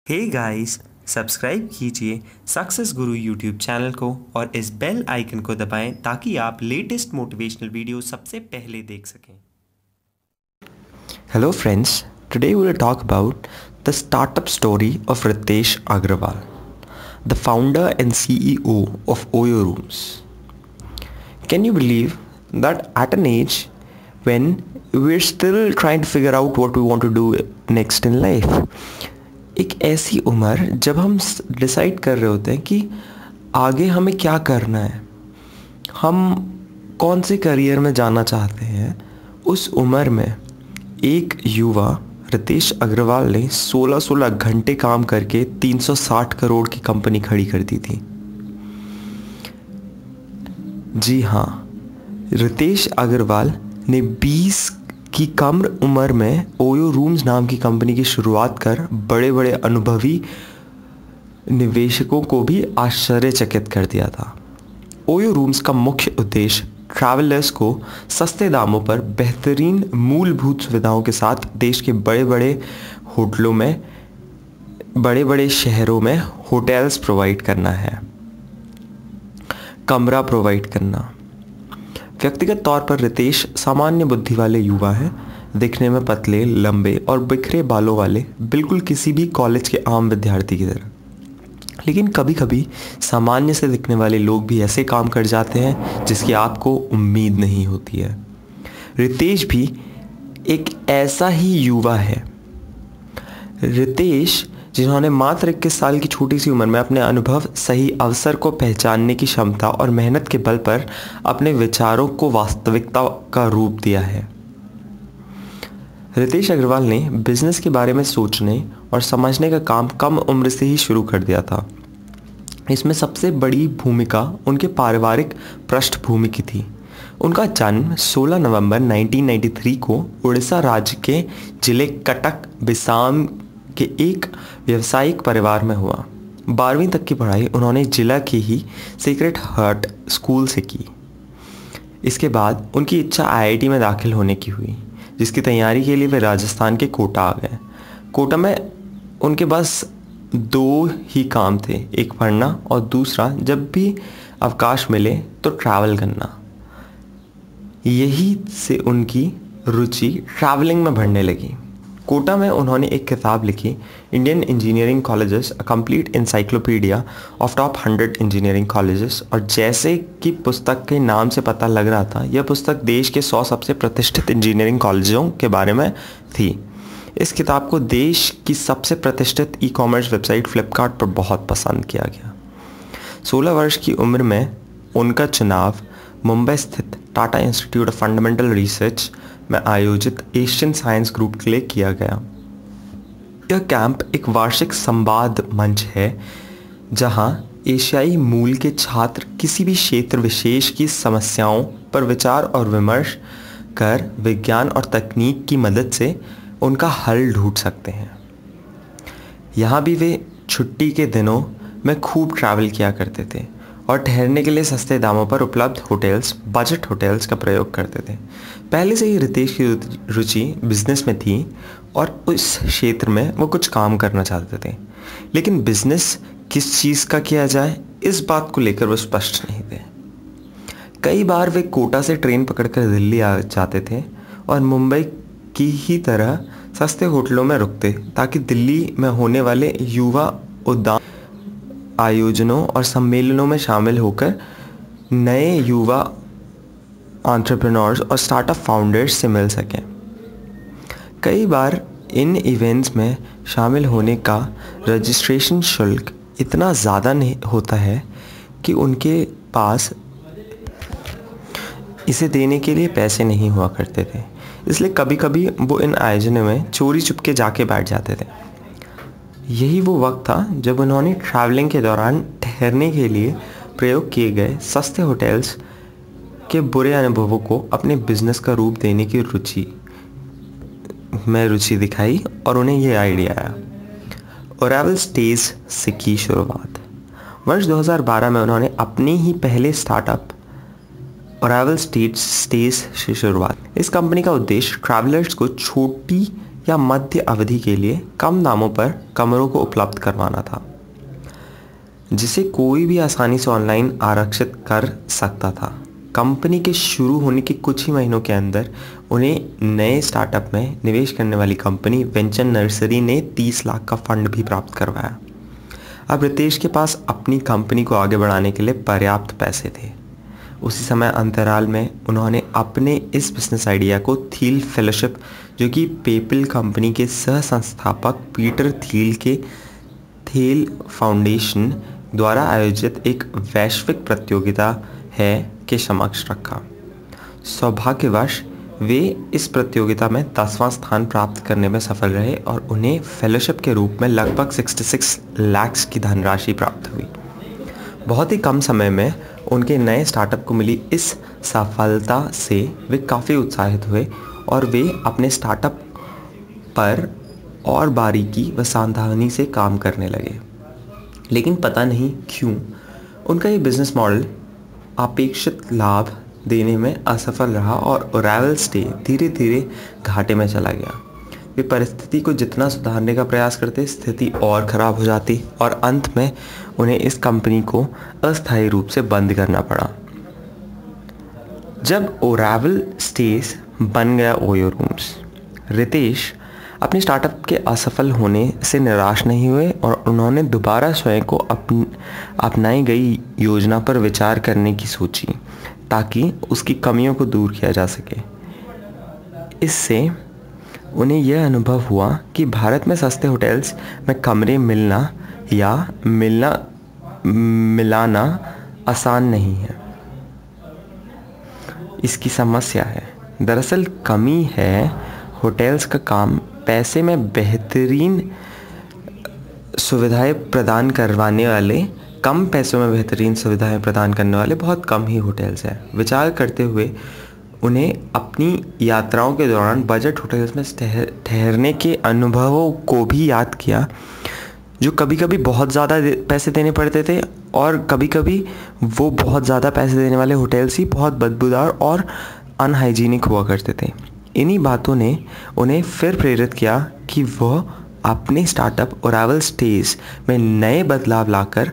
Hey guys, subscribe कीजिए success गुरु YouTube channel को और इस बेल आइकन को दबाएं ताकि आप लेटेस्ट मोटिवेशनल वीडियो सबसे पहले देख सकें। Hello friends, today we will talk about the startup story of Ritesh Agrawal, the founder and CEO of Oyo Rooms. Can you believe that at an age when we're still trying to figure out what we want to do next in life, एक ऐसी उम्र जब हम decide कर रहे होते हैं कि आगे हमें क्या करना है, हम कौन से करियर में जाना चाहते हैं, उस उम्र में एक युवा रितेश अग्रवाल ने 16 घंटे काम करके 360 करोड़ की कंपनी खड़ी कर दी थी। जी हाँ, रितेश अग्रवाल ने 20 की कम उम्र में ओयो रूम्स नाम की कंपनी की शुरुआत कर बड़े बड़े अनुभवी निवेशकों को भी आश्चर्यचकित कर दिया था। ओयो रूम्स का मुख्य उद्देश्य ट्रैवलर्स को सस्ते दामों पर बेहतरीन मूलभूत सुविधाओं के साथ देश के बड़े बड़े होटलों में, बड़े बड़े शहरों में होटल्स प्रोवाइड करना है, कमरा प्रोवाइड करना। व्यक्तिगत तौर पर रितेश सामान्य बुद्धि वाले युवा हैं, दिखने में पतले, लंबे और बिखरे बालों वाले, बिल्कुल किसी भी कॉलेज के आम विद्यार्थी की तरह। लेकिन कभी कभी सामान्य से दिखने वाले लोग भी ऐसे काम कर जाते हैं जिसकी आपको उम्मीद नहीं होती है। रितेश भी एक ऐसा ही युवा है। रितेश, जिन्होंने मात्र 21 साल की छोटी सी उम्र में अपने अनुभव, सही अवसर को पहचानने की क्षमता और मेहनत के बल पर अपने विचारों को वास्तविकता का रूप दिया है। रितेश अग्रवाल ने बिजनेस के बारे में सोचने और समझने का काम कम उम्र से ही शुरू कर दिया था। इसमें सबसे बड़ी भूमिका उनके पारिवारिक पृष्ठभूमि की थी। उनका जन्म 16 नवंबर 1993 को उड़ीसा राज्य के जिले कटक बिसाम के एक व्यावसायिक परिवार में हुआ। 12वीं तक की पढ़ाई उन्होंने जिला के ही सेक्रेड हार्ट स्कूल से की। इसके बाद उनकी इच्छा आईआईटी में दाखिल होने की हुई, जिसकी तैयारी के लिए वे राजस्थान के कोटा आ गए। कोटा में उनके बस 2 ही काम थे, एक पढ़ना और दूसरा जब भी अवकाश मिले तो ट्रैवल करना। यही से उनकी रुचि ट्रैवलिंग में बढ़ने लगी। कोटा में उन्होंने एक किताब लिखी, Indian engineering colleges, a complete encyclopedia of top 100 engineering colleges. और जैसे कि पुस्तक के नाम से पता लग रहा था, यह पुस्तक देश के 100 सबसे प्रतिष्ठित इंजीनियरिंग कॉलेजों के बारे में थी। इस किताब को देश की सबसे प्रतिष्ठित ई कॉमर्स वेबसाइट फ्लिपकार्ट पर बहुत पसंद किया गया। 16 वर्ष की उम्र में उनका चुनाव मुंबई स्थित Tata institute of fundamental research में आयोजित एशियन साइंस ग्रुप के लिए किया गया। यह कैंप एक वार्षिक संवाद मंच है जहां एशियाई मूल के छात्र किसी भी क्षेत्र विशेष की समस्याओं पर विचार और विमर्श कर विज्ञान और तकनीक की मदद से उनका हल ढूंढ सकते हैं। यहाँ भी वे छुट्टी के दिनों में खूब ट्रैवल किया करते थे और ठहरने के लिए सस्ते दामों पर उपलब्ध होटल्स, बजट होटल्स का प्रयोग करते थे। पहले से ही रितेश की रुचि बिजनेस में थी और उस क्षेत्र में वो कुछ काम करना चाहते थे, लेकिन बिजनेस किस चीज़ का किया जाए, इस बात को लेकर वो स्पष्ट नहीं थे। कई बार वे कोटा से ट्रेन पकड़कर दिल्ली आ जाते थे और मुंबई की ही तरह सस्ते होटलों में रुकते ताकि दिल्ली में होने वाले युवा उद्यान आयोजनों और सम्मेलनों में शामिल होकर नए युवा एंटरप्रेन्योर्स और स्टार्टअप फाउंडर्स से मिल सकें। कई बार इन इवेंट्स में शामिल होने का रजिस्ट्रेशन शुल्क इतना ज़्यादा नहीं होता है कि उनके पास इसे देने के लिए पैसे नहीं हुआ करते थे, इसलिए कभी कभी वो इन आयोजनों में चोरी चुपके जाके बैठ जाते थे। यही वो वक्त था जब उन्होंने ट्रैवलिंग के दौरान ठहरने के लिए प्रयोग किए गए सस्ते होटल्स के बुरे अनुभवों को अपने बिजनेस का रूप देने की रुचि दिखाई और उन्हें यह आइडिया आया। ओरावल स्टेज से की शुरुआत। वर्ष 2012 में उन्होंने अपने ही पहले स्टार्टअप ओरावल स्टेज से शुरुआत। इस कंपनी का उद्देश्य ट्रैवलर्स को छोटी या मध्य अवधि के लिए कम दामों पर कमरों को उपलब्ध करवाना था, जिसे कोई भी आसानी से ऑनलाइन आरक्षित कर सकता था। कंपनी के शुरू होने के कुछ ही महीनों के अंदर उन्हें नए स्टार्टअप में निवेश करने वाली कंपनी वेंचर नर्सरी ने 30 लाख का फंड भी प्राप्त करवाया। अब रितेश के पास अपनी कंपनी को आगे बढ़ाने के लिए पर्याप्त पैसे थे। उसी समय अंतराल में उन्होंने अपने इस बिजनेस आइडिया को थील फेलोशिप, जो कि पेपल कंपनी के सह संस्थापक पीटर थील के थील फाउंडेशन द्वारा आयोजित एक वैश्विक प्रतियोगिता है के समक्ष रखा। सौभाग्यवश वे इस प्रतियोगिता में 10वां स्थान प्राप्त करने में सफल रहे और उन्हें फेलोशिप के रूप में लगभग 66 लाख की धनराशि प्राप्त हुई। बहुत ही कम समय में उनके नए स्टार्टअप को मिली इस सफलता से वे काफ़ी उत्साहित हुए और वे अपने स्टार्टअप पर और बारीकी व सावधानी से काम करने लगे। लेकिन पता नहीं क्यों उनका ये बिजनेस मॉडल अपेक्षित लाभ देने में असफल रहा और ओरावल स्टे धीरे धीरे घाटे में चला गया। वे परिस्थिति को जितना सुधारने का प्रयास करते, स्थिति और ख़राब हो जाती और अंत में उन्हें इस कंपनी को अस्थायी रूप से बंद करना पड़ा। जब ओरावल स्टेज बन गया ओयो रूम्स, रितेश अपने स्टार्टअप के असफल होने से निराश नहीं हुए और उन्होंने दोबारा स्वयं को अपनाई गई योजना पर विचार करने की सोची ताकि उसकी कमियों को दूर किया जा सके। इससे उन्हें यह अनुभव हुआ कि भारत में सस्ते होटल्स में कमरे मिलाना आसान नहीं है। इसकी समस्या है। दरअसल कमी है होटल्स का काम पैसे में बेहतरीन सुविधाएं प्रदान करवाने वाले, कम पैसों में बेहतरीन सुविधाएं प्रदान करने वाले बहुत कम ही होटल्स हैं। विचार करते हुए उन्हें अपनी यात्राओं के दौरान बजट होटल्स में ठहरने के अनुभवों को भी याद किया, जो कभी कभी बहुत ज़्यादा पैसे देने पड़ते थे और कभी कभी वो बहुत ज़्यादा पैसे देने वाले होटल्स ही बहुत बदबूदार और अनहाइजीनिक हुआ करते थे। इन्हीं बातों ने उन्हें फिर प्रेरित किया कि वह अपने स्टार्टअप ओरावल स्टेज में नए बदलाव लाकर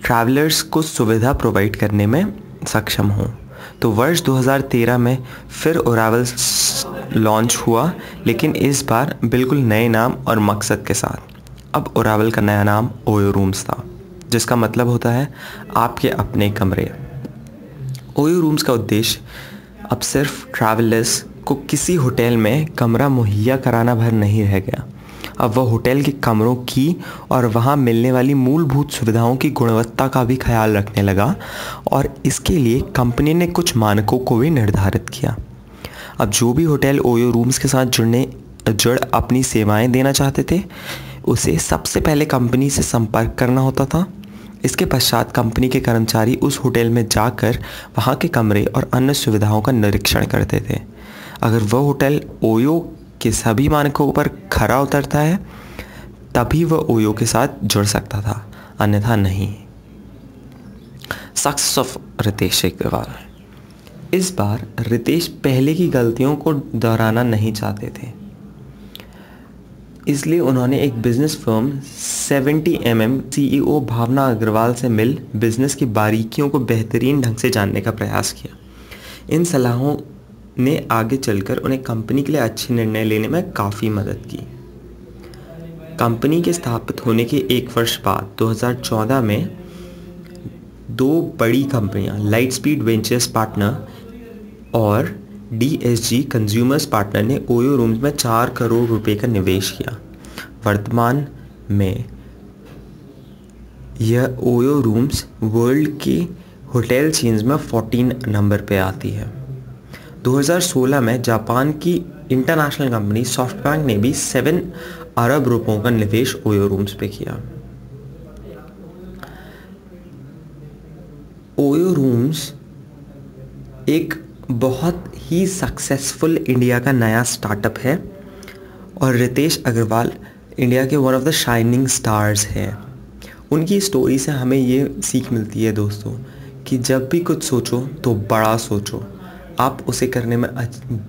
ट्रैवलर्स को सुविधा प्रोवाइड करने में सक्षम हों। तो वर्ष 2013 में फिर ओरावल लॉन्च हुआ, लेकिन इस बार बिल्कुल नए नाम और मकसद के साथ। अब ओरावल का नया नाम ओयो रूम्स था, जिसका मतलब होता है आपके अपने कमरे। ओयो रूम्स का उद्देश्य अब सिर्फ ट्रैवलर्स को किसी होटल में कमरा मुहैया कराना भर नहीं रह गया। अब वह होटल के कमरों की और वहां मिलने वाली मूलभूत सुविधाओं की गुणवत्ता का भी ख्याल रखने लगा और इसके लिए कंपनी ने कुछ मानकों को भी निर्धारित किया। अब जो भी होटल ओयो रूम्स के साथ जुड़ अपनी सेवाएं देना चाहते थे, उसे सबसे पहले कंपनी से संपर्क करना होता था। इसके पश्चात कंपनी के कर्मचारी उस होटल में जाकर वहां के कमरे और अन्य सुविधाओं का निरीक्षण करते थे। अगर वह होटल ओयो के सभी मानकों पर खरा उतरता है, तभी वह ओयो के साथ जुड़ सकता था, अन्यथा नहीं। Success of Ritesh Agarwal. इस बार रितेश पहले की गलतियों को दोहराना नहीं चाहते थे, इसलिए उन्होंने एक बिजनेस फर्म 70mm CEO भावना अग्रवाल से मिल बिजनेस की बारीकियों को बेहतरीन ढंग से जानने का प्रयास किया। इन सलाहों ने आगे चलकर उन्हें कंपनी के लिए अच्छे निर्णय लेने में काफ़ी मदद की। कंपनी के स्थापित होने के एक वर्ष बाद 2014 में दो बड़ी कंपनियां लाइटस्पीड वेंचर्स पार्टनर और DSG कंज्यूमर्स पार्टनर ने ओयो रूम्स में 4 करोड़ रुपए का निवेश किया। वर्तमान में यह ओयो रूम्स वर्ल्ड के होटल चेन्स में 14 नंबर पे आती है। 2016 में जापान की इंटरनेशनल कंपनी सॉफ्टबैंक ने भी 7 अरब रुपयों का निवेश ओयो रूम्स पे किया। ओयो रूम्स एक बहुत ही सक्सेसफुल इंडिया का नया स्टार्टअप है और रितेश अग्रवाल इंडिया के one of the shining stars हैं। उनकी स्टोरी से हमें ये सीख मिलती है दोस्तों कि जब भी कुछ सोचो तो बड़ा सोचो, आप उसे करने में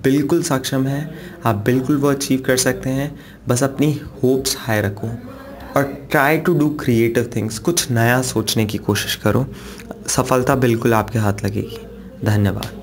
बिल्कुल सक्षम हैं, आप बिल्कुल वो अचीव कर सकते हैं। बस अपनी होप्स हाई रखो और try to do creative things, कुछ नया सोचने की कोशिश करो। सफलता बिल्कुल आपके हाथ लगेगी। धन्यवाद।